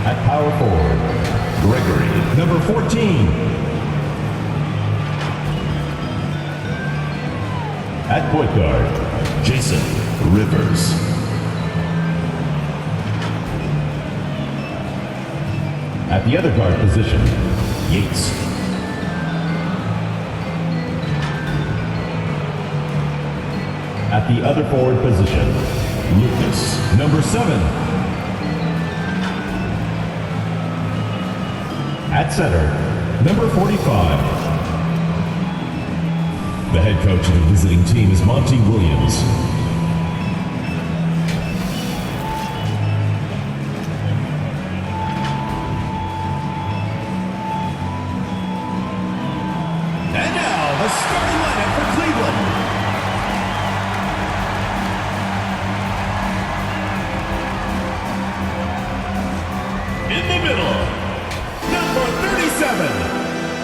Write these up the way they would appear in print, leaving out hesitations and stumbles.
At power forward, Gregory, number 14. At point guard, Jason Rivers. At the other guard position, Yates. At the other forward position, Lucas, number 7. At center, number 45. The head coach of the visiting team is Monty Williams. And now, the starting lineup for Cleveland. In the middle, number 37,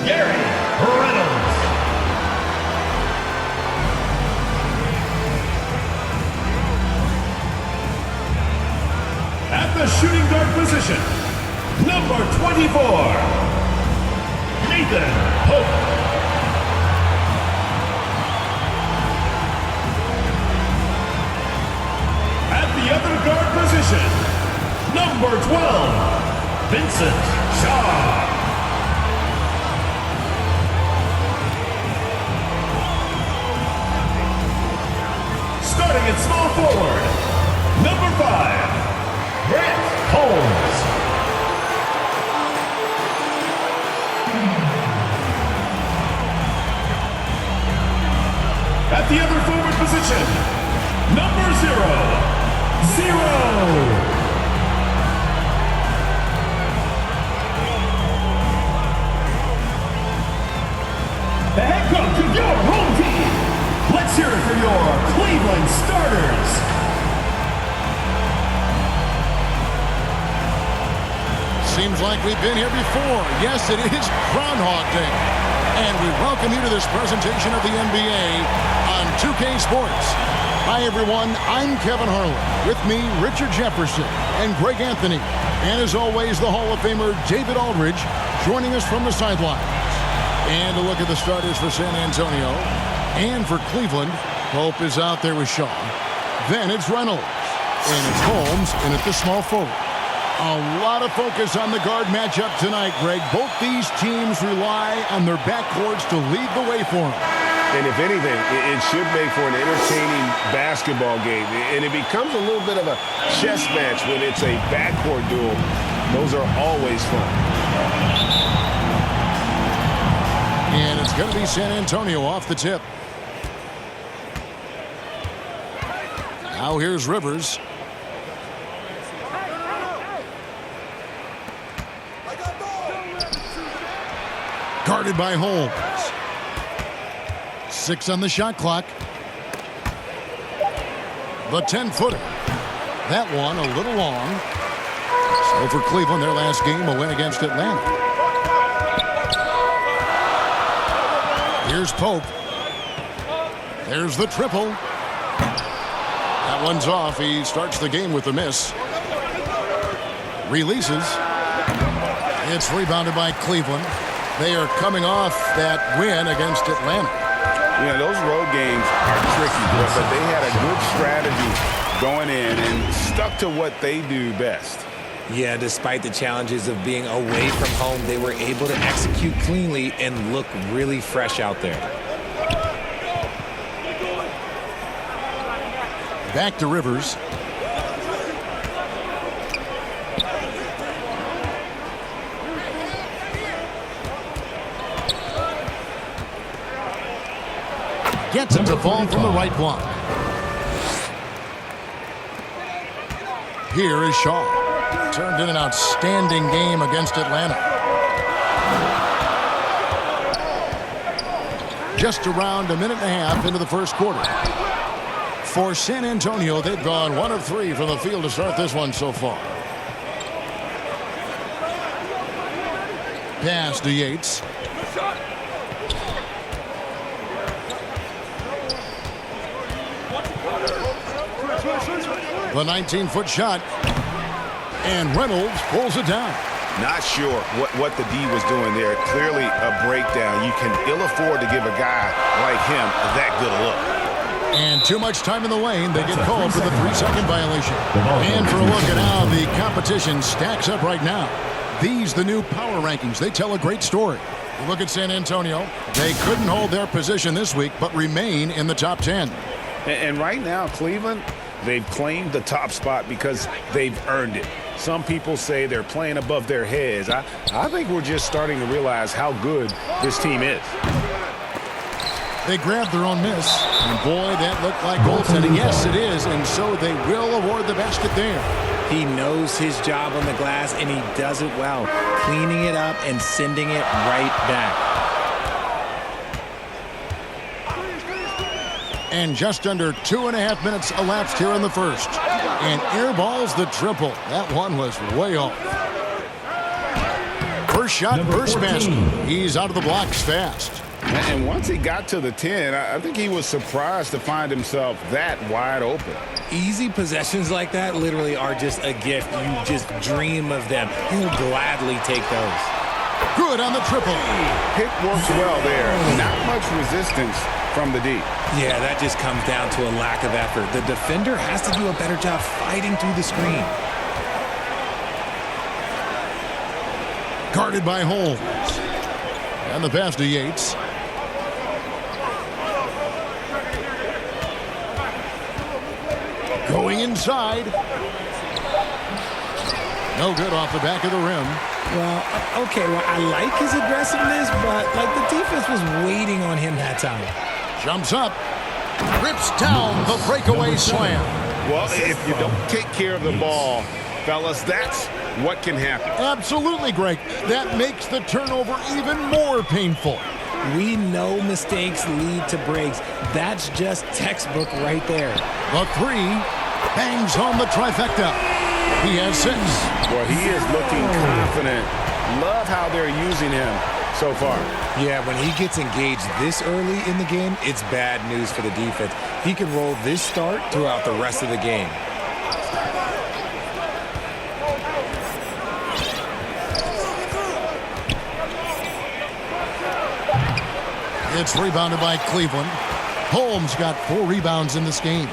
Gary Reynolds. At the shooting guard position, number 24, Nathan Pope. At the other guard position, number 12, Vincent Shaw. Starting at small forward, number 5, Brett Holmes. At the other forward position, number 0, the head coach of your home team. Let's hear it for your Cleveland starters. Seems like we've been here before. Yes, it is Groundhog Day. And we welcome you to this presentation of the NBA on 2K Sports. Hi, everyone. I'm Kevin Harlan. With me, Richard Jefferson and Greg Anthony. And as always, the Hall of Famer David Aldridge joining us from the sidelines. And a look at the starters for San Antonio. And for Cleveland, Pope is out there with Shaw. Then it's Reynolds. And it's Holmes in at the small forward. A lot of focus on the guard matchup tonight, Greg. Both these teams rely on their backcourts to lead the way for them. And if anything, it should make for an entertaining basketball game. And it becomes a little bit of a chess match when it's a backcourt duel. Those are always fun. And it's going to be San Antonio off the tip. Now here's Rivers. Guarded by Holmes. 6 on the shot clock. The 10-footer. That one a little long. So for Cleveland, their last game, a win against Atlanta. Here's Pope. There's the triple. That one's off. He starts the game with a miss. Releases. It's rebounded by Cleveland. They are coming off that win against Atlanta. You know, those road games are tricky, but they had a good strategy going in and stuck to what they do best. Yeah, despite the challenges of being away from home, they were able to execute cleanly and look really fresh out there. Back to Rivers. Gets it to fall from the right block. Here is Shaw. Turned in an outstanding game against Atlanta. Just around a minute and a half into the first quarter. For San Antonio, they've gone 1 of 3 from the field to start this one so far. Pass to Yates. The 19-foot shot. And Reynolds pulls it down. Not sure what the D was doing there. Clearly a breakdown. You can ill afford to give a guy like him that good a look. And too much time in the lane. They get called for the 3-second violation. And for a look at how the competition stacks up right now. These, the new power rankings, they tell a great story. You look at San Antonio. They couldn't hold their position this week, but remain in the top 10. And right now, Cleveland, they've claimed the top spot because they've earned it. Some people say they're playing above their heads. I think we're just starting to realize how good this team is. They grabbed their own miss. And boy, that looked like goaltending. Yes, it is. And so they will award the basket there. He knows his job on the glass, and he does it well, cleaning it up and sending it right back. And just under 2.5 minutes elapsed here in the first. And airballs the triple. That one was way off. First shot, first basket. He's out of the blocks fast. And once he got to the 10, I think he was surprised to find himself that wide open. Easy possessions like that literally are just a gift. You just dream of them. He'll gladly take those. Good on the triple. Pick works well there. Not much resistance from the D. Yeah, that just comes down to a lack of effort. The defender has to do a better job fighting through the screen. Guarded by Holmes. And the pass to Yates. Going inside. No good off the back of the rim. Well, okay, well, I like his aggressiveness, but like the defense was waiting on him that time. Jumps up. Rips down the breakaway slam. Well, if you don't take care of the ball, fellas, that's what can happen. Absolutely, Greg. That makes the turnover even more painful. We know mistakes lead to breaks. That's just textbook right there. The three bangs home the trifecta. He has 6. Well, he is looking confident. Love how they're using him so far. Yeah, when he gets engaged this early in the game, it's bad news for the defense. He can roll this start throughout the rest of the game. It's rebounded by Cleveland. Holmes got 4 rebounds in this game.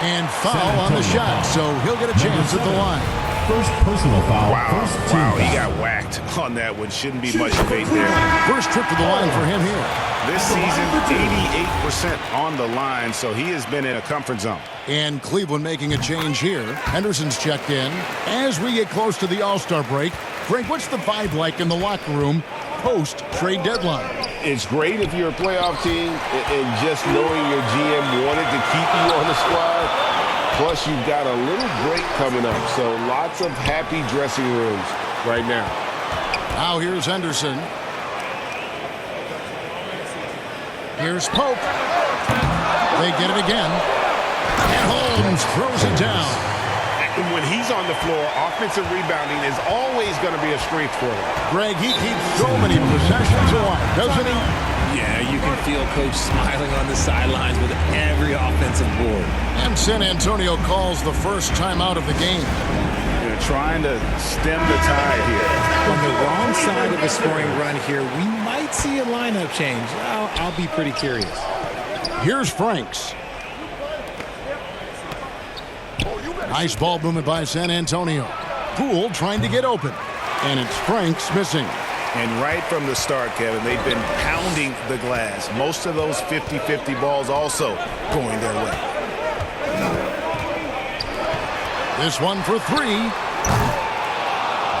And foul on the shot, so he'll get a chance at the line. First personal foul. Wow, First team he foul. got whacked on that one. Shouldn't be much debate there. First trip to the line for him here. This season, 88% on the line, so he has been in a comfort zone. And Cleveland making a change here. Henderson's checked in. As we get close to the All-Star break, Frank, what's the vibe like in the locker room post-trade deadline? It's great if you're a playoff team and just knowing your GM wanted to keep you on the squad. Plus, you've got a little break coming up, so lots of happy dressing rooms right now. Now here's Henderson. Here's Pope. They get it again. And Holmes throws it down. And when he's on the floor, offensive rebounding is always going to be a strength for him. Greg, he keeps so many possessions alive, doesn't he? Yeah, you can feel Coach smiling on the sidelines with every offensive board. And San Antonio calls the first timeout of the game. They're trying to stem the tide here. On the wrong side of the scoring run here, we might see a lineup change. I'll be pretty curious. Here's Franks. Nice ball movement by San Antonio. Poole trying to get open. And it's Franks missing. And right from the start, Kevin, they've been pounding the glass. Most of those 50-50 balls also going their way. This one for 3.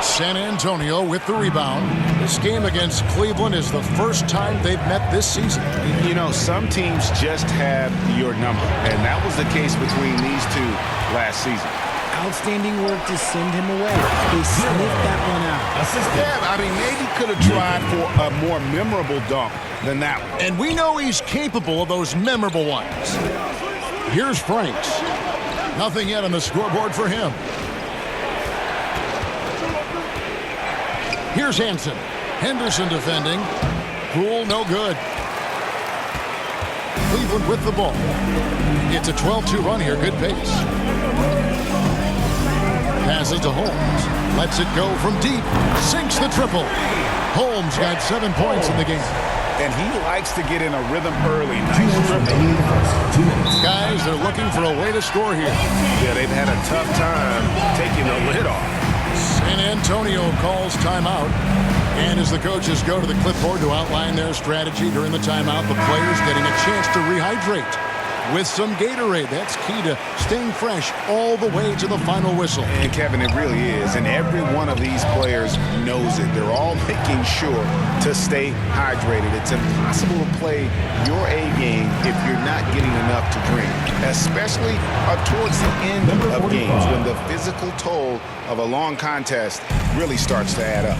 San Antonio with the rebound. This game against Cleveland is the first time they've met this season. You know, some teams just have your number, and that was the case between these two last season. Outstanding work to send him away. They sniffed that one out. Yeah, I mean, maybe could have tried for a more memorable dunk than that one. And we know he's capable of those memorable ones. Here's Franks. Nothing yet on the scoreboard for him. Here's Hansen. Henderson defending. Poole no good. Cleveland with the ball. It's a 12-2 run here. Good pace. Passes to Holmes. Lets it go from deep. Sinks the triple. Holmes got 7 points in the game. And he likes to get in a rhythm early. Nice triple. Guys, they're looking for a way to score here. Yeah, they've had a tough time taking the lid off. San Antonio calls timeout. And as the coaches go to the clipboard to outline their strategy during the timeout, the players getting a chance to rehydrate with some Gatorade. That's key to staying fresh all the way to the final whistle. And Kevin, it really is. And every one of these players knows it. They're all making sure to stay hydrated. It's impossible to play your A game if you're not getting enough to drink, especially towards the end of games when the physical toll of a long contest really starts to add up.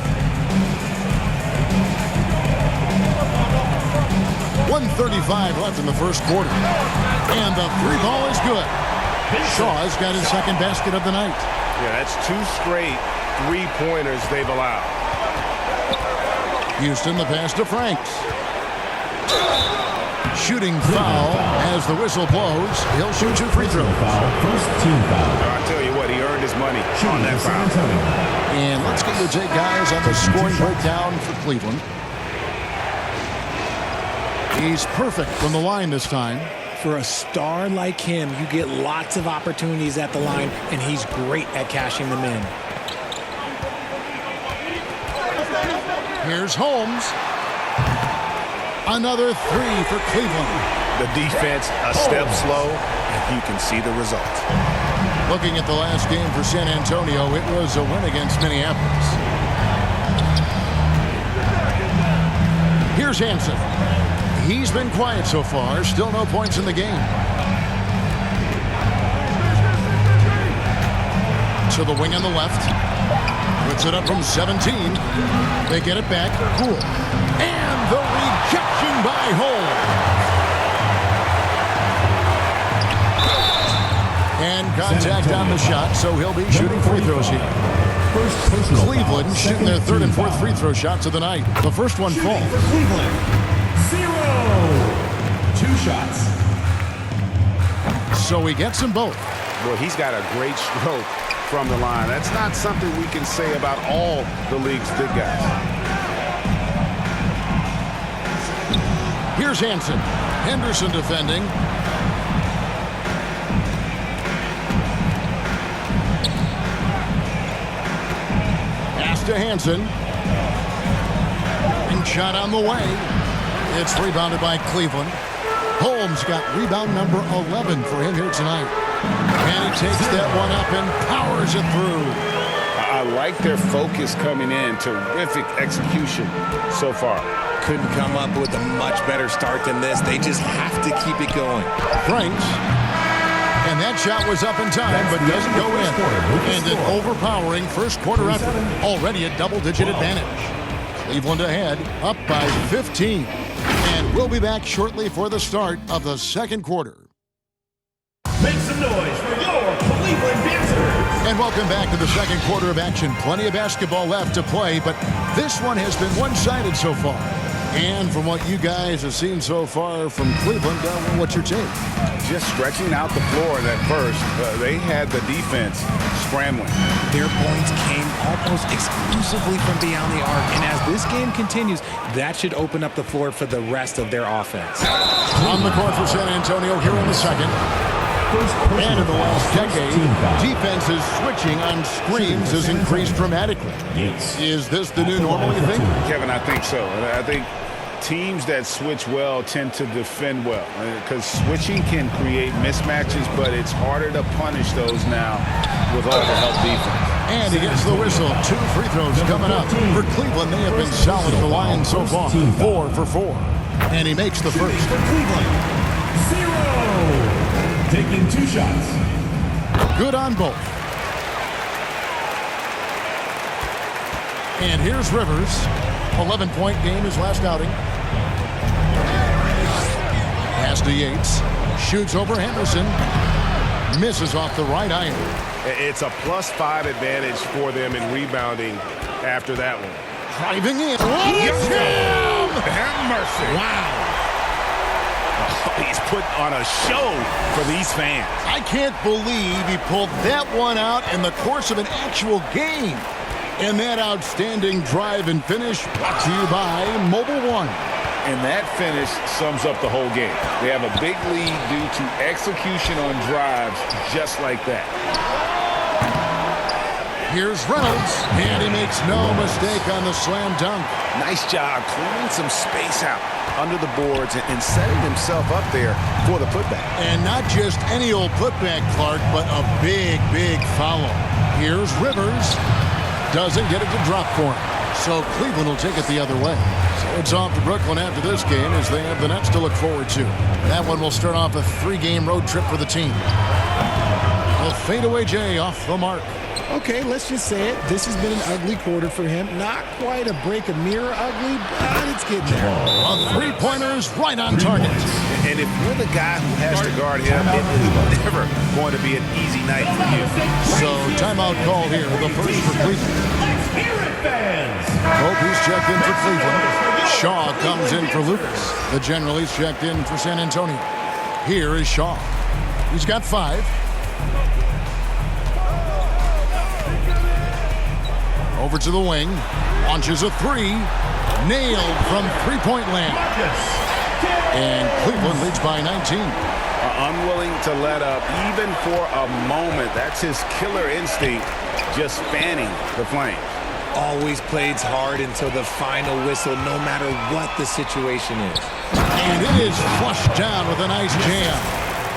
1:35 left in the first quarter. And the three ball is good. Shaw's got his second basket of the night. Yeah, that's 2 straight three-pointers they've allowed. Houston, the pass to Franks. Shooting foul as the whistle blows. He'll shoot 2 free throws. First team foul. I tell you what, he earned his money on that San foul. Antonio. And let's get your take, guys, on the scoring breakdown for Cleveland. He's perfect from the line this time. For a star like him, you get lots of opportunities at the line, and he's great at cashing them in. Here's Holmes. Another 3 for Cleveland. The defense a step slow, and you can see the result. Looking at the last game for San Antonio, it was a win against Minneapolis. Here's Hansen. He's been quiet so far. Still no points in the game. To the wing on the left. Puts it up from 17. They get it back. Cool. And the rejection by Holmes. And contact on the shot, so he'll be shooting free throws here. Cleveland shooting their third and fourth free throw shots of the night. The first one falls. Cleveland. 0. 2 shots. So he gets them both. Boy, he's got a great stroke from the line. That's not something we can say about all the league's big guys. Here's Hansen. Henderson defending. Pass to Hansen. And shot on the way. It's rebounded by Cleveland. Holmes got rebound number 11 for him here tonight. And he takes that one up and powers it through. I like their focus coming in. Terrific execution so far. Couldn't come up with a much better start than this. They just have to keep it going. Franks. And that shot was up in time, but doesn't go in. And an overpowering first quarter effort. Already a double-digit advantage. Cleveland ahead, up by 15. And we'll be back shortly for the start of the second quarter. Make some noise for your Cleveland Dancers. And welcome back to the second quarter of action. Plenty of basketball left to play, but this one has been one-sided so far. And from what you guys have seen so far from Cleveland, what's your take? Just stretching out the floor that first. They had the defense scrambling. Their points came almost exclusively from beyond the arc, and as this game continues, that should open up the floor for the rest of their offense. On the court for San Antonio here in the second. And in the last decade, defenses switching on screens has increased dramatically. Is this the new normal, you think? Kevin, I think so. I think teams that switch well tend to defend well because switching can create mismatches, but it's harder to punish those now with all the help defense. And he gets the whistle. 2 free throws coming up. For Cleveland, they have been solid at the line so far. 4 for 4. And he makes the first. For Cleveland. 0. Taking 2 shots. Good on both. And here's Rivers. 11-point game his last outing. Pass to Yates. Shoots over Henderson. Misses off the right iron. It's a +5 advantage for them in rebounding after that one. Driving in. Yes, Have mercy. wow. He's put on a show for these fans. I can't believe he pulled that one out in the course of an actual game. And that outstanding drive and finish brought to you by Mobile One. And that finish sums up the whole game. They have a big lead due to execution on drives just like that. Here's Reynolds, and he makes no mistake on the slam dunk. Nice job clearing some space out under the boards and setting himself up there for the putback. And not just any old putback, Clark, but a big, big follow. Here's Rivers. Doesn't get it to drop for him. So Cleveland will take it the other way. So it's off to Brooklyn after this game as they have the Nets to look forward to. That one will start off a 3-game road trip for the team. A fadeaway J off the mark. Okay, let's just say it. This has been an ugly quarter for him. Not quite a break a mirror ugly, but it's getting there. A three-pointer is right on target. And if you're the guy who has to guard him, it is never going to be an easy night for you. So timeout call here, the first for Cleveland. Pope is checked in for Cleveland. Shaw comes in for Lucas. The general is checked in for San Antonio. Here is Shaw. He's got 5. Over to the wing. Launches a 3. Nailed from three-point land. And Cleveland leads by 19. Unwilling to let up even for a moment. That's his killer instinct, just fanning the flame. Always plays hard until the final whistle, no matter what the situation is. And it is flushed down with a nice jam.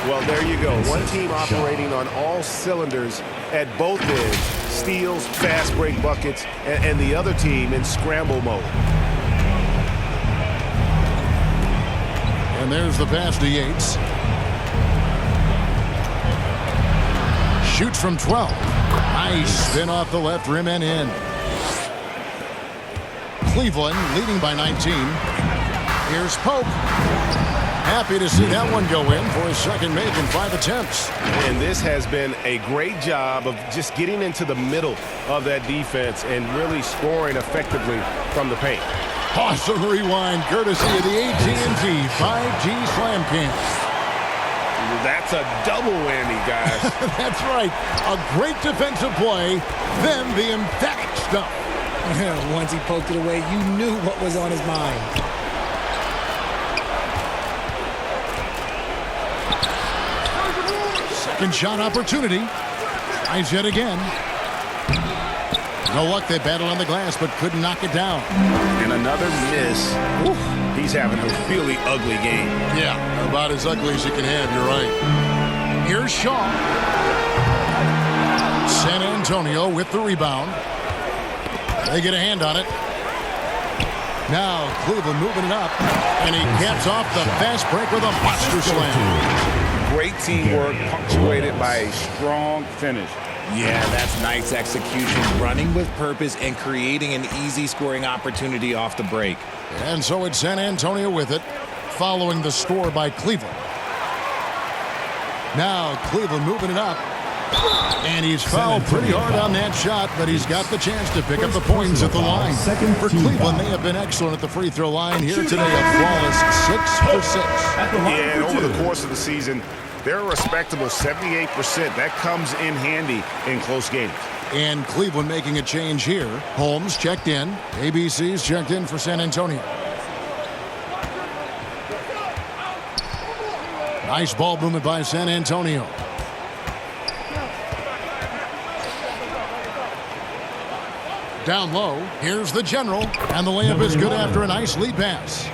Well, there you go. One team operating on all cylinders at both ends. Steals, fast break buckets, and the other team in scramble mode. And there's the pass to Yates. Shoots from 12. Nice spin off the left rim and in. Cleveland leading by 19. Here's Pope. Happy to see that one go in for his second make in 5 attempts. And this has been a great job of just getting into the middle of that defense and really scoring effectively from the paint. Awesome rewind courtesy of the AT&T 5G Slam Cam. That's a double whammy, guys. That's right. A great defensive play, then the emphatic stuff. Once he poked it away, you knew what was on his mind. Second shot opportunity. Tries yet again. No luck. They battled on the glass, but couldn't knock it down. And another miss. Oof. He's having a really ugly game. Yeah, about as ugly as you can have. You're right. Here's Shaw. San Antonio with the rebound. They get a hand on it. Now Cleveland moving it up. And he caps off the fast break with a monster slam. Great teamwork punctuated by a strong finish. Yeah, that's nice execution. Running with purpose and creating an easy scoring opportunity off the break. And so it's San Antonio with it, following the score by Cleveland. Now Cleveland moving it up. And he's fouled pretty hard on that shot, but he's got the chance to pick up the points at the line. For Cleveland, they have been excellent at the free throw line here today, a flawless 6 for 6. Yeah, and over the course of the season, they're a respectable 78%. That comes in handy in close games. And Cleveland making a change here. Holmes checked in. ABC's checked in for San Antonio. Nice ball movement by San Antonio. Down low, here's the General, and the layup is good after a nice lead pass.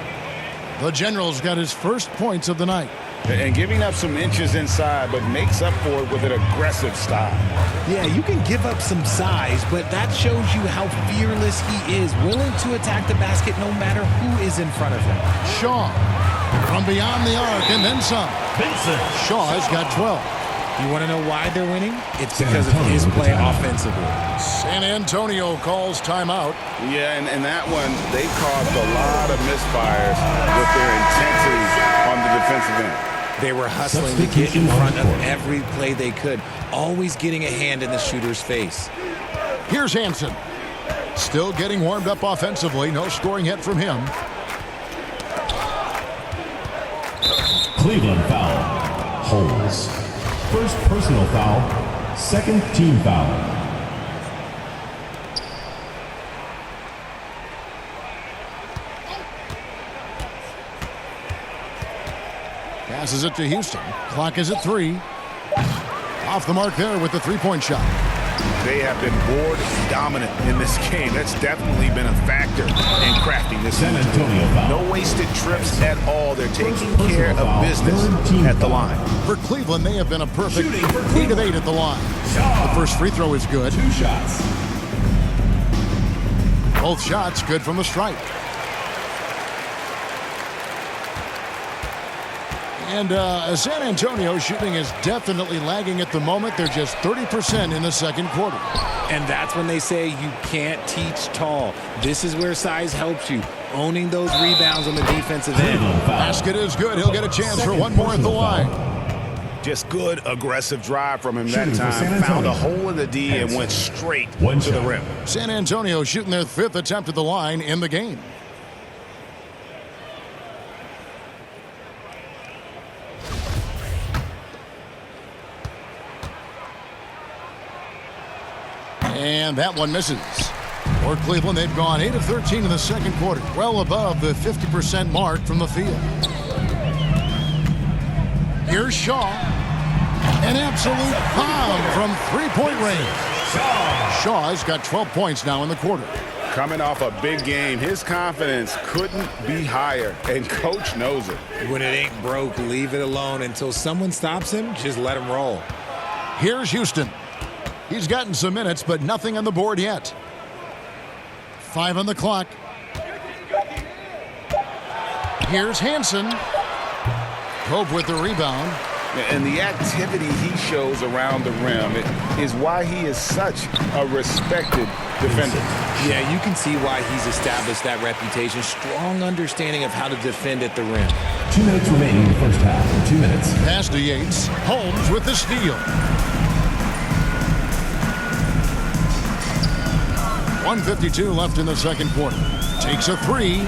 The General's got his first points of the night. And giving up some inches inside, but makes up for it with an aggressive style. Yeah, you can give up some size, but that shows you how fearless he is, willing to attack the basket no matter who is in front of him. Shaw from beyond the arc and then some. Shaw has got 12. You want to know why they're winning? It's because of his play offensively. San Antonio calls timeout. Yeah, and that one, they've caused a lot of misfires with their intensity on the defensive end. They were hustling to get in front of every play they could, always getting a hand in the shooter's face. Here's Hansen. Still getting warmed up offensively. No scoring yet from him. Cleveland foul. Holds. First personal foul. Second team foul. Passes it to Houston. Clock is at 3. Off the mark there with the three-point shot. They have been board dominant in this game. That's definitely been a factor in crafting this San Antonio foul. No wasted trips at all. They're taking care of business at the line. For Cleveland, they have been a perfect 8 of 8 at the line. The first free throw is good. 2 shots. Both shots good from the stripe. And San Antonio shooting is definitely lagging at the moment. They're just 30% in the second quarter. And that's when they say you can't teach tall. This is where size helps you. Owning those rebounds on the defensive end. Basket is good. He'll get a chance for one more at the line. Just good aggressive drive from him that time. Found a hole in the D and went straight to the rim. San Antonio shooting their 5th attempt at the line in the game. And that one misses. For Cleveland, they've gone 8 of 13 in the second quarter, well above the 50% mark from the field. Here's Shaw. An absolute bomb from three-point range. Shaw's got 12 points now in the quarter. Coming off a big game, his confidence couldn't be higher, and coach knows it. When it ain't broke, leave it alone. Until someone stops him, just let him roll. Here's Houston. He's gotten some minutes, but nothing on the board yet. 5 on the clock. Here's Hansen. Pope with the rebound. And the activity he shows around the rim is why he is such a respected defender. Yeah, you can see why he's established that reputation. Strong understanding of how to defend at the rim. 2 minutes remaining in the first half. 2 minutes. Pass to Yates. Holmes with the steal. 1:52 left in the second quarter. Takes a 3.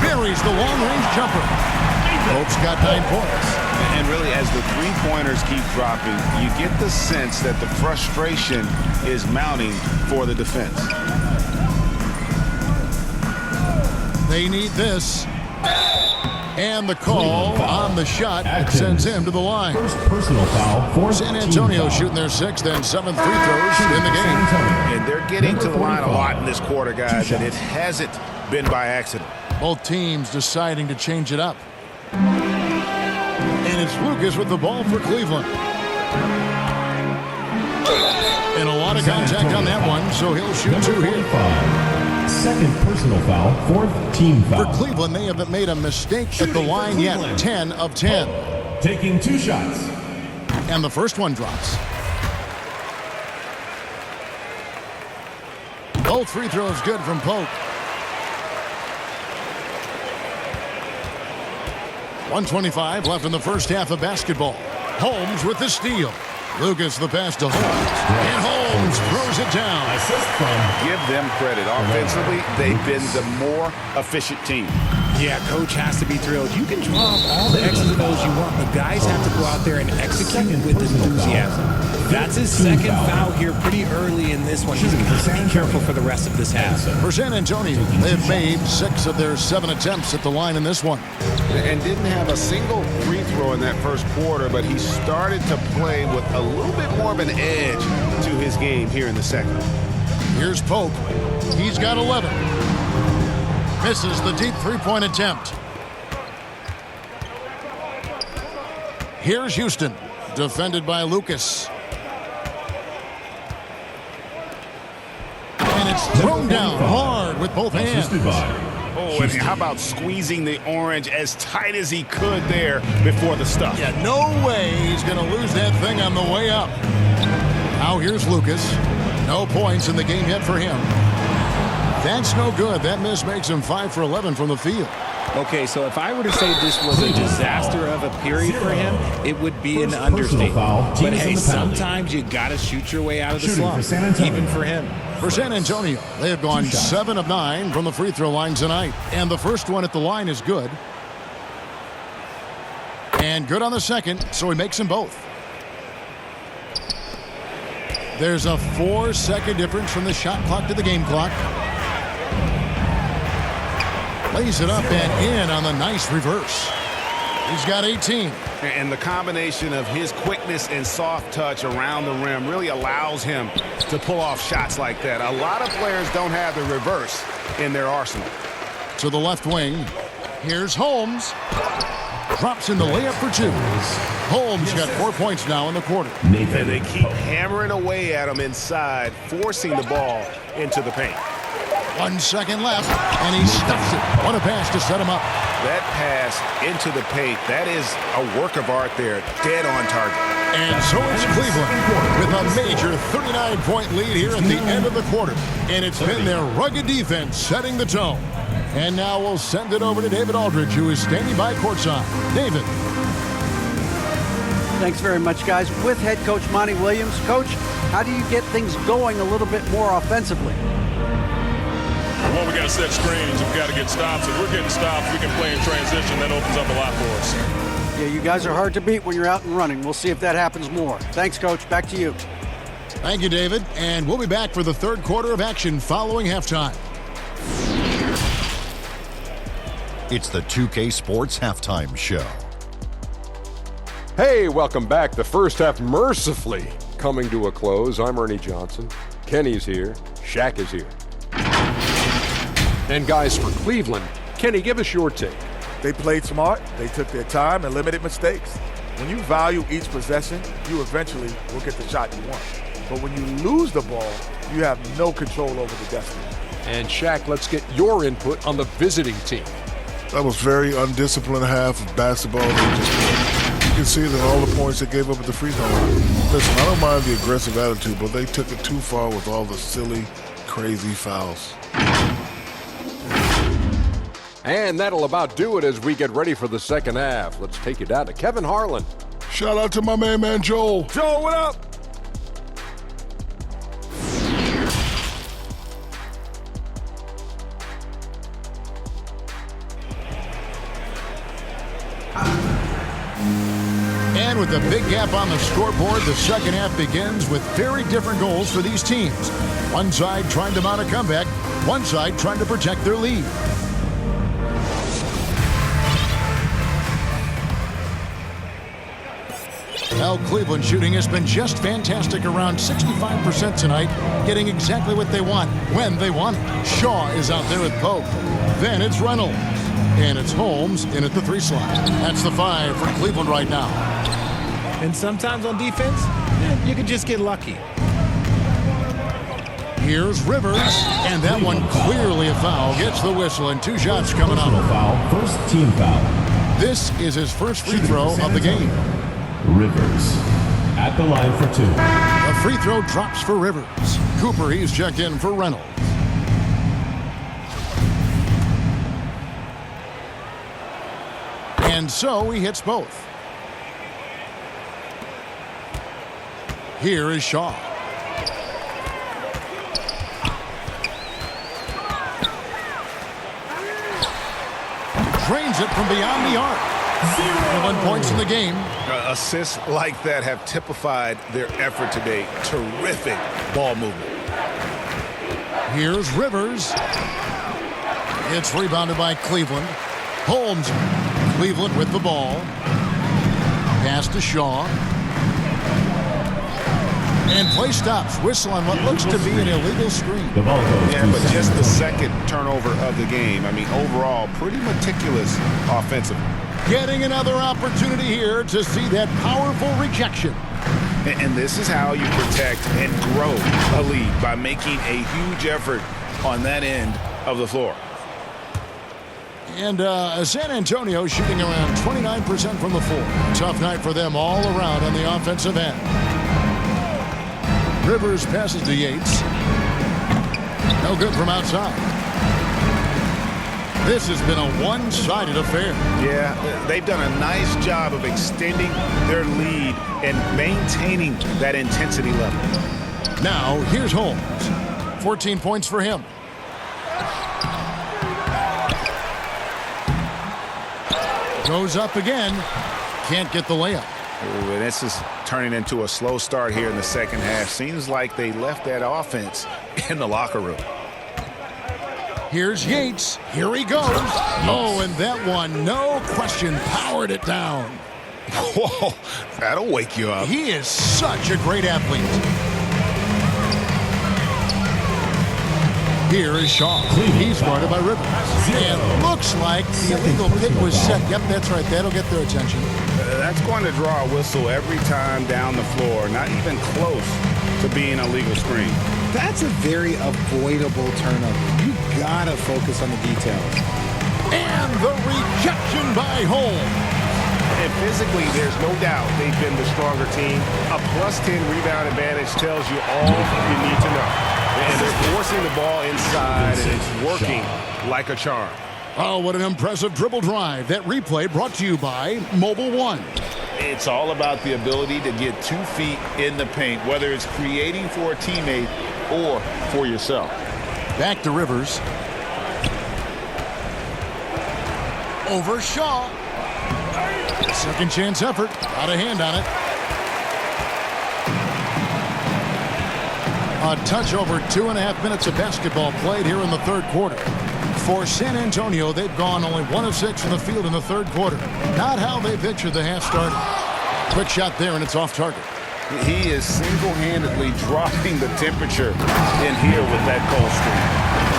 Buries the long-range jumper. Pope's got 9 points. And really, as the three-pointers keep dropping, you get the sense that the frustration is mounting for the defense. They need this. And the call on the shot sends him to the line. First personal foul for San Antonio shooting their 6th and 7th free throws in the game. And they're getting to the line a lot in this quarter, guys, and it hasn't been by accident. Both teams deciding to change it up. And it's Lucas with the ball for Cleveland. And a lot of contact on that one, so he'll shoot 2 here. Second personal foul, 4th team foul. For Cleveland, they haven't made a mistake at the line yet. 10 of 10. Taking 2 shots. And the first one drops. Both free throws good from Pope. 1:25 left in the first half of basketball. Holmes with the steal. Lucas the pass to Holmes. And Holmes throws it down. Assist from. Give them credit. Offensively, they've been the more efficient team. Yeah, coach has to be thrilled. You can draw up all the X's and O's you want, but guys have to go out there and execute with enthusiasm. That's his second foul here pretty early in this one. He's got to be careful for the rest of this half. For San Antonio, they've made 6 of their 7 attempts at the line in this one. And didn't have a single free throw in that first quarter, but he started to play with a little bit more of an edge to his game here in the second. Here's Pope. He's got 11. Misses the deep three-point attempt. Here's Houston. Defended by Lucas. And it's thrown down hard with both hands. Oh, and how about squeezing the orange as tight as he could there before the stuff? Yeah, no way he's going to lose that thing on the way up. Now here's Lucas. No points in the game yet for him. That's no good. That miss makes him 5 for 11 from the field. Okay, so if I were to say this was a disaster of a period for him, it would be an understatement. But hey, sometimes you got to shoot your way out of the slump, even for him. For San Antonio, they have gone 7 of 9 from the free throw line tonight. And the first one at the line is good. And good on the second, so he makes them both. There's a 4-second difference from the shot clock to the game clock. Lays it up and in on the nice reverse. He's got 18. And the combination of his quickness and soft touch around the rim really allows him to pull off shots like that. A lot of players don't have the reverse in their arsenal. To the left wing. Here's Holmes. Drops in the layup for 2. Holmes got 4 points now in the quarter. And they keep hammering away at him inside, forcing the ball into the paint. 1 second left, and he stuffs it. What a pass to set him up. That pass into the paint, that is a work of art there, dead on target. And so it's Cleveland with a major 39-point lead here at the end of the quarter. And it's been their rugged defense setting the tone. And now we'll send it over to David Aldridge, who is standing by courtside. David. Thanks very much, guys. With head coach Monty Williams. Coach, how do you get things going a little bit more offensively? Well, we got to set screens. We've got to get stops. If we're getting stops, we can play in transition. That opens up a lot for us. Yeah, you guys are hard to beat when you're out and running. We'll see if that happens more. Thanks, Coach. Back to you. Thank you, David. And we'll be back for the third quarter of action following halftime. It's the 2K Sports Halftime Show. Hey, welcome back. The first half mercifully coming to a close. I'm Ernie Johnson. Kenny's here. Shaq is here. And guys, for Cleveland, Kenny, give us your take. They played smart. They took their time and limited mistakes. When you value each possession, you eventually will get the shot you want. But when you lose the ball, you have no control over the destiny. And Shaq, let's get your input on the visiting team. That was very undisciplined half of basketball. You can see it in all the points they gave up at the free throw line. Listen, I don't mind the aggressive attitude, but they took it too far with all the silly, crazy fouls. And that'll about do it as we get ready for the second half. Let's take you down to Kevin Harlan. Shout out to my man Joel. Joel, what up? And with a big gap on the scoreboard, the second half begins with very different goals for these teams. One side trying to mount a comeback, one side trying to protect their lead. Well, Cleveland shooting has been just fantastic, around 65% tonight, getting exactly what they want when they want it. Shaw is out there with Pope. Then it's Reynolds. And it's Holmes in at the 3 slot. That's the 5 for Cleveland right now. And sometimes on defense, you can just get lucky. Here's Rivers, and that one clearly a foul. Gets the whistle, and 2 shots coming up. Foul, first team foul. This is his first free throw of the game. Rivers at the line for 2. A free throw drops for Rivers. Cooper, he's checked in for Reynolds. And so he hits both. Here is Shaw. Drains it from beyond the arc. 1 points in the game. Assists like that have typified their effort today. Terrific ball movement. Here's Rivers. It's rebounded by Cleveland. Holmes. Cleveland with the ball. Pass to Shaw. And play stops. Whistle on what looks to be an illegal screen. The ball goes Yeah, but just the second turnover of the game. I mean, overall, pretty meticulous offensively. Getting another opportunity here to see that powerful rejection. And this is how you protect and grow a lead, by making a huge effort on that end of the floor. And San Antonio shooting around 29% from the floor. Tough night for them all around on the offensive end. Rivers passes to Yates. No good from outside. This has been a one-sided affair. Yeah, they've done a nice job of extending their lead and maintaining that intensity level. Now, here's Holmes. 14 points for him. Goes up again. can't get the layup. Ooh, and this is turning into a slow start here in the second half. Seems like they left that offense in the locker room. Here's Yates. Here he goes. Oh, and that one, no question, powered it down. Whoa, that'll wake you up. He is such a great athlete. Here is Shaw. He's guarded by Rivers. And looks like the illegal pick was set. Yep, that's right. That'll get their attention. That's going to draw a whistle every time down the floor. Not even close to being a legal screen. That's a very avoidable turnover. You gotta focus on the details. And the rejection by Holmes. And physically, there's no doubt they've been the stronger team. A +10 rebound advantage tells you all you need to know. And they're forcing the ball inside, and it's working like a charm. Oh, what an impressive dribble drive. That replay brought to you by Mobile One. It's all about the ability to get 2 feet in the paint, whether it's creating for a teammate or for yourself. Back to Rivers. Over Shaw. Second chance effort. Got a hand on it. A touch over 2.5 minutes of basketball played here in the third quarter. For San Antonio, they've gone only 1 of 6 from the field in the third quarter. Not how they pictured the half started. Quick shot there, and it's off target. He is single-handedly dropping the temperature in here with that cold streak.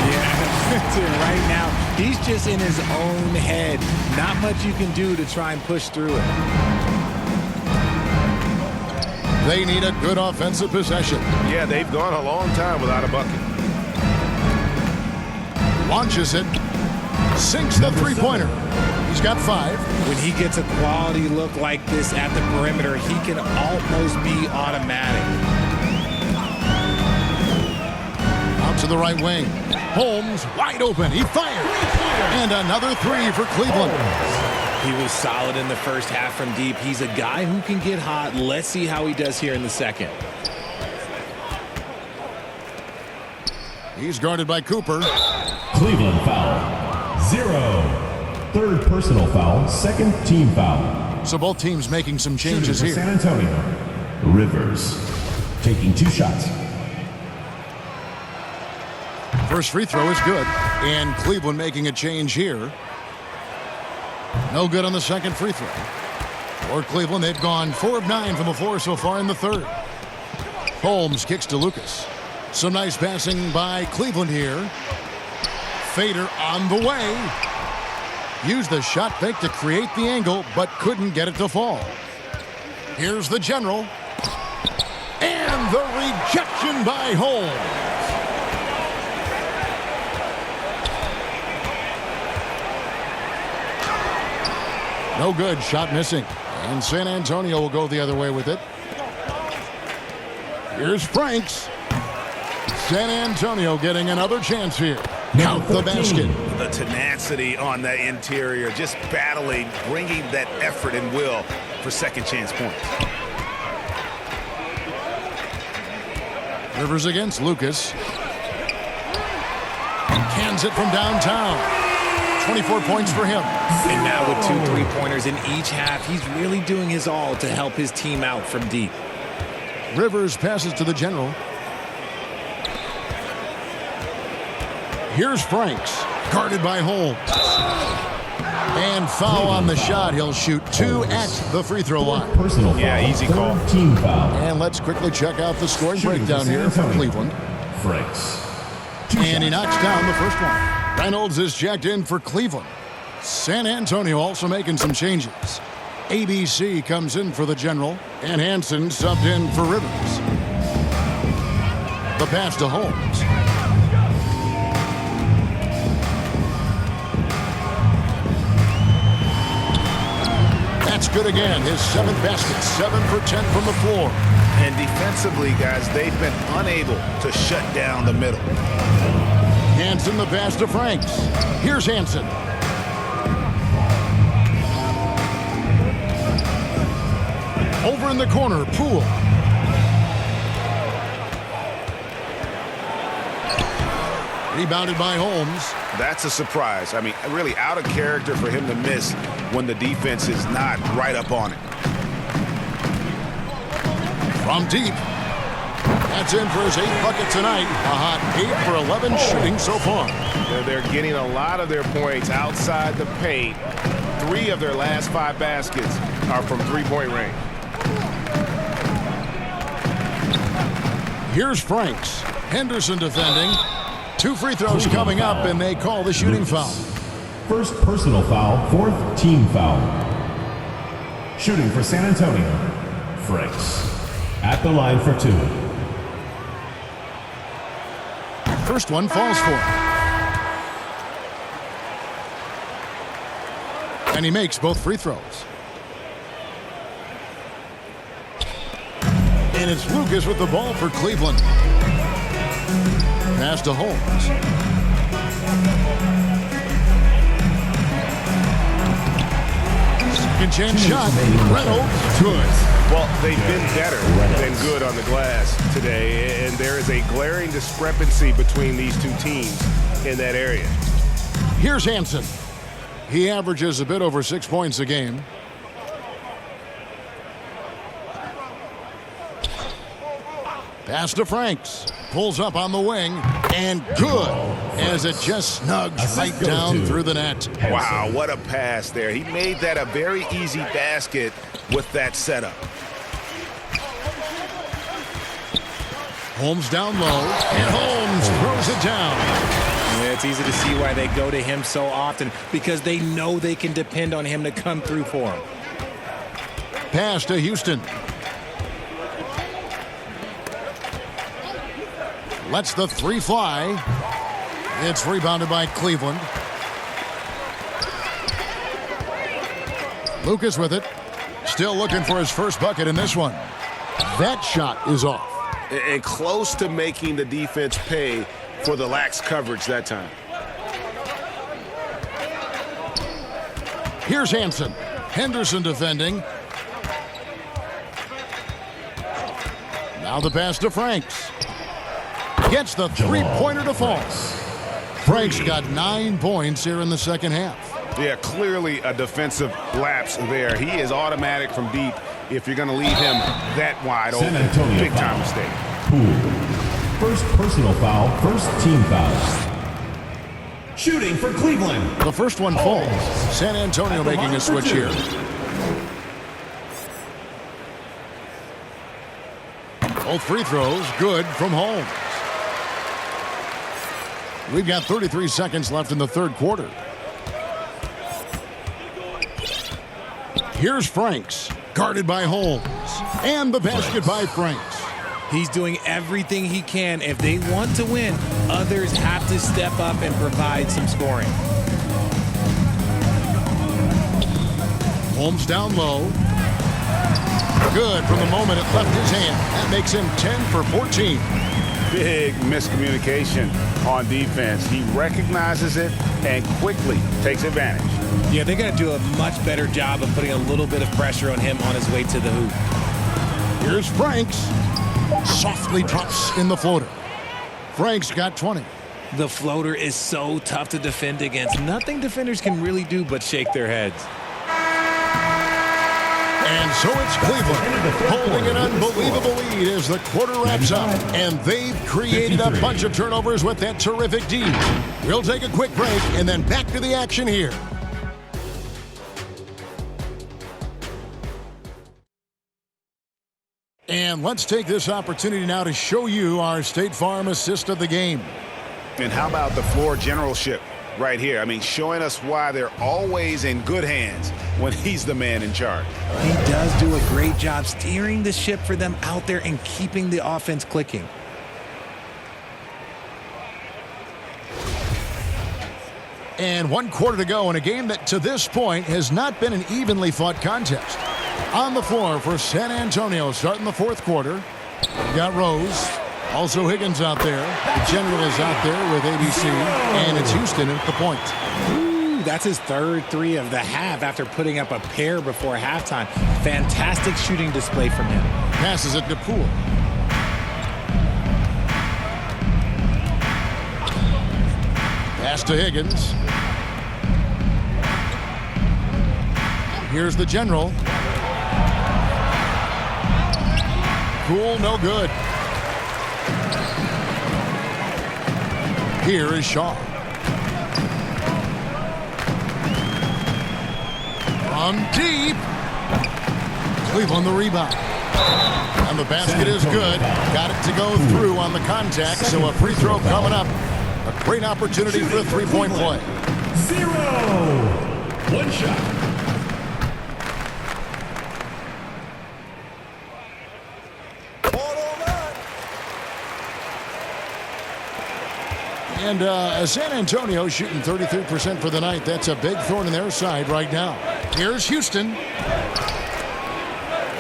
Yeah, that's it right now. He's just in his own head. Not much you can do to try and push through it. They need a good offensive possession. Yeah, they've gone a long time without a bucket. Launches it. Sinks the three-pointer. He's got 5. When he gets a quality look like this at the perimeter, he can almost be automatic. Out to the right wing. Holmes wide open. He fires. And another 3 for Cleveland. He was solid in the first half from deep. He's a guy who can get hot. Let's see how he does here in the second. He's guarded by Cooper. Cleveland foul. 0. Third personal foul, second team foul. So both teams making some changes here. San Antonio. Rivers taking 2 shots. First free throw is good. And Cleveland making a change here. No good on the second free throw. For Cleveland, they've gone 4 of 9 from the floor so far in the third. Holmes kicks to Lucas. Some nice passing by Cleveland here. Fader on the way. Used the shot fake to create the angle, but couldn't get it to fall. Here's the general. And the rejection by Holmes. No good. Shot missing. And San Antonio will go the other way with it. Here's Franks. San Antonio getting another chance here. Count the basket. The tenacity on that interior, just battling, bringing that effort and will for second chance points. Rivers against Lucas. Cans it from downtown. 24 points for him. And now with 2 3-pointers in each half, he's really doing his all to help his team out from deep. Rivers passes to the general. Here's Franks, guarded by Holmes. And foul on the shot. He'll shoot 2 at the free throw line. Personal foul. Yeah, easy call. Team foul. And let's quickly check out the scoring breakdown here for Cleveland. Franks. And he knocks down the first one. Reynolds is checked in for Cleveland. San Antonio also making some changes. ABC comes in for the general, and Hansen subbed in for Rivers. The pass to Holmes. That's good again. His 7th basket, 7 for 10 from the floor. And defensively, guys, they've been unable to shut down the middle. Hansen the pass to Franks. Here's Hansen. Over in the corner, Poole. Rebounded by Holmes. That's a surprise. I mean, really out of character for him to miss when the defense is not right up on it. From deep. That's in for his 8th bucket tonight. A hot 8 for 11 shooting so far. They're getting a lot of their points outside the paint. 3 of their last 5 baskets are from three-point range. Here's Franks. Henderson defending. 2 free throws coming up, and they call the shooting foul. First personal foul, 4th team foul. Shooting for San Antonio, Franks. At the line for 2. First one falls for him. And he makes both free throws. And it's Lucas with the ball for Cleveland. Pass to Holmes. Second chance shot. Reynolds. Good. Well, they've been better than good on the glass today, and there is a glaring discrepancy between these two teams in that area. Here's Hansen. He averages a bit over 6 points a game. Pass to Franks. Pulls up on the wing. And good as it just snugs right down through the net. Wow, what a pass there. He made that a very easy basket with that setup. Holmes down low. And Holmes throws it down. Yeah, it's easy to see why they go to him so often, because they know they can depend on him to come through for them. Pass to Houston. Lets the 3 fly. It's rebounded by Cleveland. Lucas with it. Still looking for his first bucket in this one. That shot is off. And close to making the defense pay for the lax coverage that time. Here's Hansen. Henderson defending. Now the pass to Franks. Gets the 3-pointer to fall. Franks got 9 points here in the second half. Yeah, clearly a defensive lapse there. He is automatic from deep if you're going to leave him that wide open. San Antonio Big time foul. mistake. Poole. First personal foul, 1st team foul. Shooting for Cleveland. The first one falls. San Antonio making a switch here. Both free throws good from Holmes. We've got 33 seconds left in the third quarter. Here's Franks, guarded by Holmes. And the basket by Franks. He's doing everything he can. If they want to win, others have to step up and provide some scoring. Holmes down low. Good from the moment it left his hand. That makes him 10 for 14. Big miscommunication on defense. He recognizes it and quickly takes advantage. Yeah, they got to do a much better job of putting a little bit of pressure on him on his way to the hoop. Here's Franks. Softly drops in the floater. Franks got 20. The floater is so tough to defend against. Nothing defenders can really do but shake their heads. And so it's Cleveland holding an unbelievable lead as the quarter wraps up. And they've created a bunch of turnovers with that terrific D. We'll take a quick break and then back to the action here. And let's take this opportunity now to show you our State Farm assist of the game. And how about the floor generalship right here? I mean, showing us why they're always in good hands when he's the man in charge. He does do a great job steering the ship for them out there and keeping the offense clicking. And 1 quarter to go in a game that to this point has not been an evenly fought contest. On the floor for San Antonio starting the fourth quarter. We've got Rose. Also Higgins out there. The general is out there with ABC. And it's Houston at the point. Ooh, that's his third 3 of the half after putting up a pair before halftime. Fantastic shooting display from him. Passes it to Poole. Pass to Higgins. Here's the general. Poole, no good. Here is Shaw. From deep. Cleveland the rebound. And the basket is good. Got it to go through on the contact, so a free throw coming up. A great opportunity for a three-point play. 0. One shot. And San Antonio shooting 33% for the night. That's a big thorn in their side right now. Here's Houston.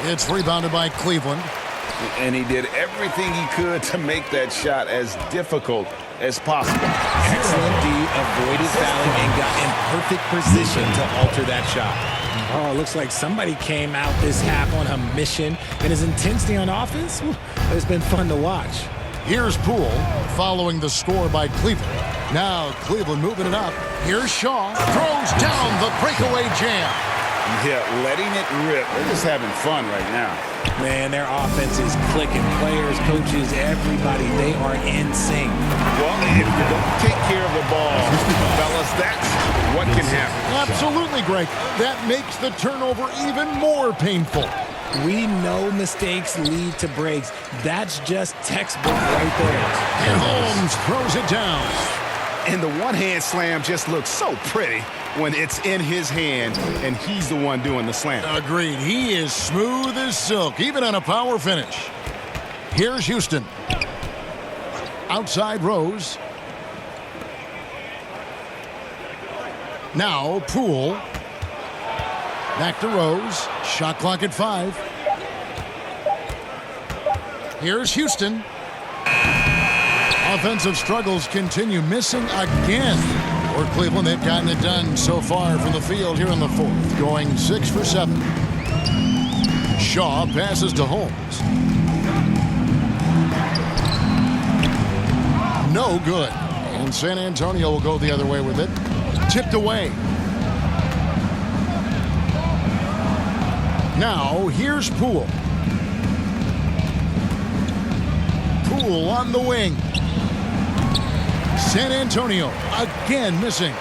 It's rebounded by Cleveland. And he did everything he could to make that shot as difficult as possible. Excellent D, avoided fouling and got in perfect position to alter that shot. Oh, looks like somebody came out this half on a mission, and his intensity on offense, it's been fun to watch. Here's Poole following the score by Cleveland. Now Cleveland moving it up. Here's Shaw. Throws down the breakaway jam. Yeah, letting it rip. They're just having fun right now. Man, their offense is clicking. Players, coaches, everybody, they are in sync. Well, if you don't take care of the ball, fellas, that's what can happen. Absolutely, Greg. That makes the turnover even more painful. We know mistakes lead to breaks. That's just textbook right there. And Holmes throws it down. And the one-hand slam just looks so pretty when it's in his hand and he's the one doing the slam. Agreed. He is smooth as silk, even on a power finish. Here's Houston. Outside Rose. Now Poole. Back to Rose. Shot clock at 5. Here's Houston. Offensive struggles continue, missing again. For Cleveland, they've gotten it done so far from the field here in the fourth, going 6 for 7. Shaw passes to Holmes. No good. And San Antonio will go the other way with it. Tipped away. Now, here's Poole. Poole on the wing. San Antonio again missing.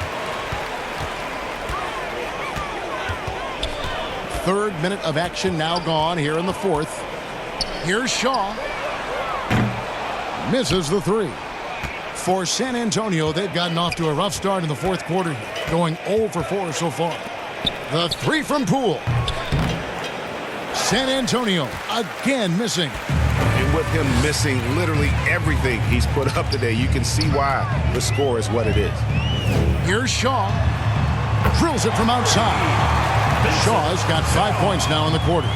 Third minute of action now gone here in the fourth. Here's Shaw. Misses the 3. For San Antonio, they've gotten off to a rough start in the fourth quarter, going 0 for 4 so far. The 3 from Poole. San Antonio again missing. And with him missing literally everything he's put up today, you can see why the score is what it is. Here's Shaw. Drills it from outside. Shaw's got 5 points now in the quarter.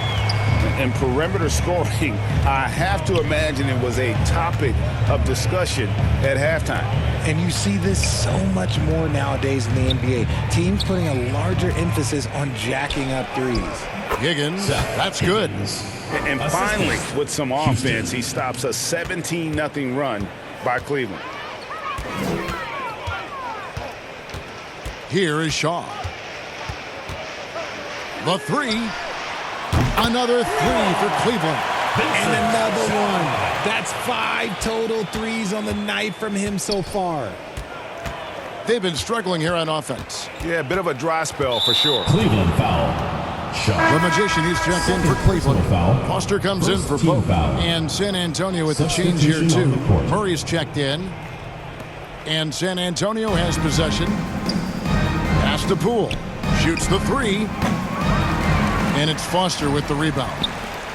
And perimeter scoring, I have to imagine it was a topic of discussion at halftime. And you see this so much more nowadays in the NBA. Teams putting a larger emphasis on jacking up threes. Higgins, that's good. And finally, with some offense, he stops a 17-0 run by Cleveland. Here is Shaw. The 3. Another 3 for Cleveland. And another one. That's 5 total threes on the night from him so far. They've been struggling here on offense. Yeah, a bit of a dry spell for sure. Cleveland foul. Shot. The magician, he's checked in for Cleveland. Foul. Foster comes in for Team both. foul. And San Antonio with the change here, Substitution too. on the court. Murray's checked in. And San Antonio has possession. Pass to Poole. Shoots the 3. And it's Foster with the rebound.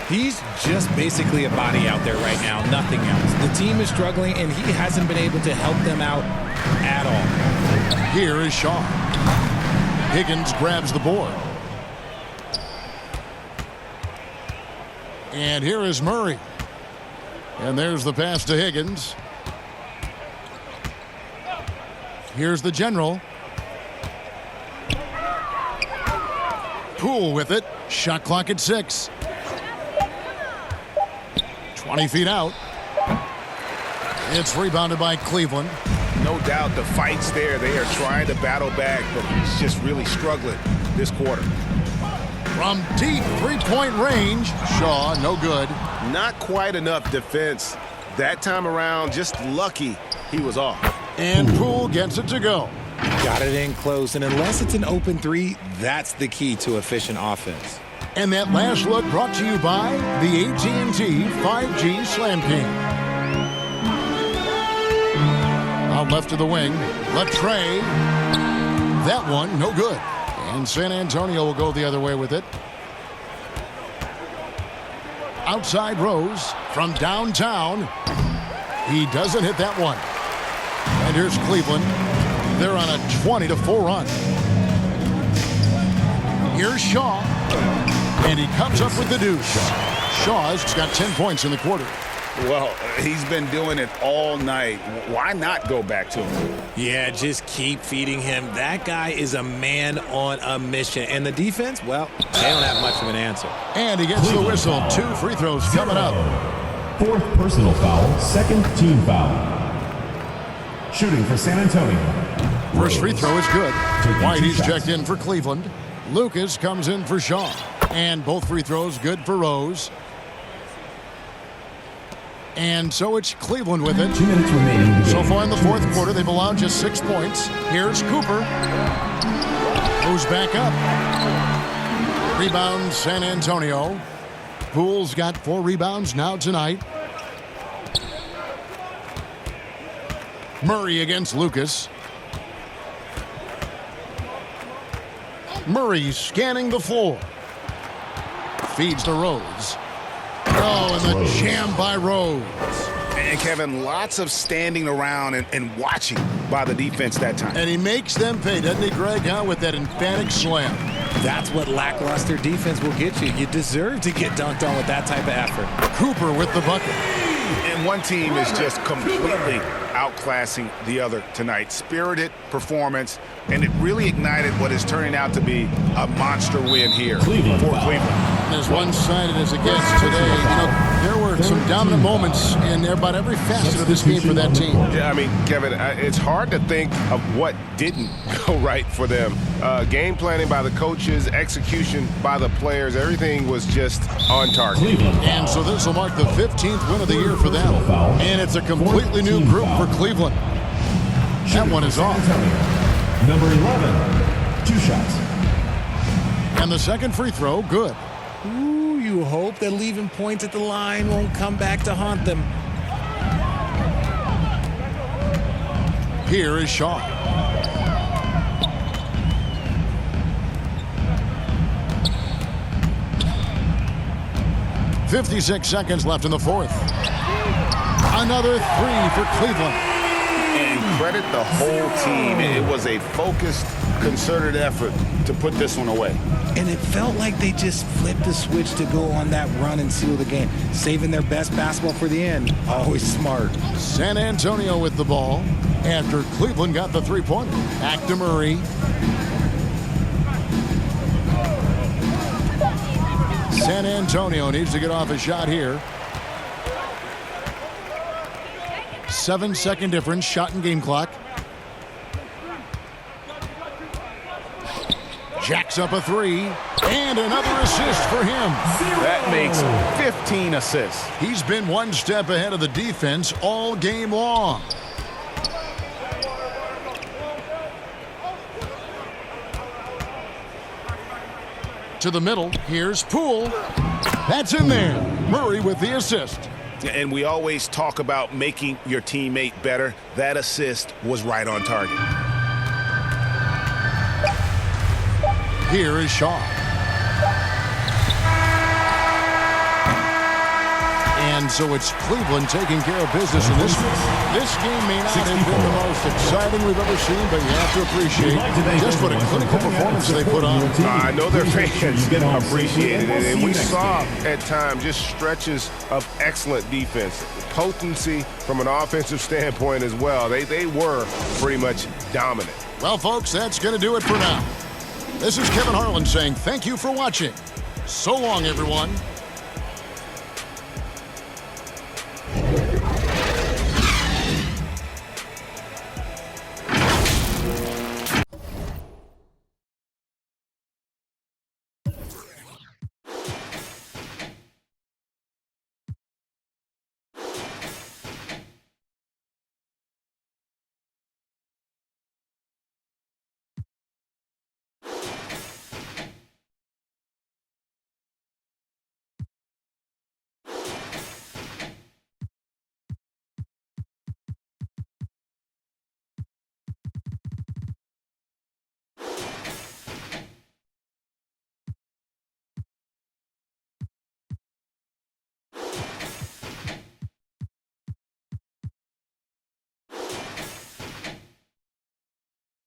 He's just basically a body out there right now, nothing else. The team is struggling, and he hasn't been able to help them out at all. Here is Shaw. Higgins grabs the board. And here is Murray. And there's the pass to Higgins. Here's the general. Poole with it. Shot clock at 6. 20 feet out. It's rebounded by Cleveland. No doubt the fight's there. They are trying to battle back, but he's just really struggling this quarter. From deep three-point range, Shaw, no good. Not quite enough defense that time around. Just lucky he was off. And Poole gets it to go. Got it in close, and unless it's an open three, that's the key to efficient offense. And that last look brought to you by the AT&T 5G Slam King. Out left to the wing, Latrey. That one, no good. And San Antonio will go the other way with it. Outside Rose from downtown. He doesn't hit that one. And here's Cleveland. They're on a 20-4 run. Here's Shaw. And he comes up with the deuce. Shaw's got 10 points in the quarter. Well, he's been doing it all night. Why not go back to him? Yeah, just keep feeding him. That guy is a man on a mission. And the defense, well, they don't have much of an answer. And he gets the whistle. 2 free throws coming up. Fourth personal foul, second team foul. Shooting for San Antonio. First free throw is good. Whitey's checked in for Cleveland. Lucas comes in for Shaw. And both free throws good for Rose. And so it's Cleveland with it. 2 minutes remaining. So far in the fourth quarter, they've allowed just 6 points. Here's Cooper. Goes back up. Rebound San Antonio. Poole's got 4 rebounds now tonight. Murray against Lucas. Murray scanning the floor. Feeds to Rose. Oh, and the jam by Rose. And Kevin, lots of standing around and watching by the defense that time. And he makes them pay, doesn't he, Greg, with that emphatic slam. That's what lackluster defense will get you. You deserve to get dunked on with that type of effort. Cooper with the bucket. And one team is just completely outclassing the other tonight. Spirited performance, and it really ignited what is turning out to be a monster win here for Cleveland. As one-sided as it gets today, there were some dominant moments in about every facet of this game for that team. Yeah, I mean, Kevin, it's hard to think of what didn't go right for them. Game planning by the coaches, execution by the players, everything was just on target. And so this will mark the 15th win of the year for them. And it's a completely new group for Cleveland. That one is off. Number 11, 2 shots. And the second free throw, good. Ooh, you hope that leaving points at the line won't come back to haunt them. Here is Shaw. .56 seconds left in the fourth. Another 3 for Cleveland. And credit the whole team. It was a focused, concerted effort to put this one away. And it felt like they just flipped the switch to go on that run and seal the game. Saving their best basketball for the end. Always smart. San Antonio with the ball after Cleveland got the three-pointer. Back to Murray. San Antonio needs to get off a shot here. 7-second difference, shot and game clock. Jacks up a 3, and another assist for him. That makes 15 assists. He's been one step ahead of the defense all game long. To the middle, here's Poole. That's in there. Murray with the assist. And we always talk about making your teammate better. That assist was right on target. Here is Shaw. And so it's Cleveland taking care of business in this one. This game may not have been the most exciting we've ever seen, but you have to appreciate just what a clinical performance they put on. I know their fans appreciated it, and we saw at times just stretches of excellent defense. Potency from an offensive standpoint as well. They were pretty much dominant. Well, folks, that's going to do it for now. This is Kevin Harlan saying thank you for watching. So long, everyone.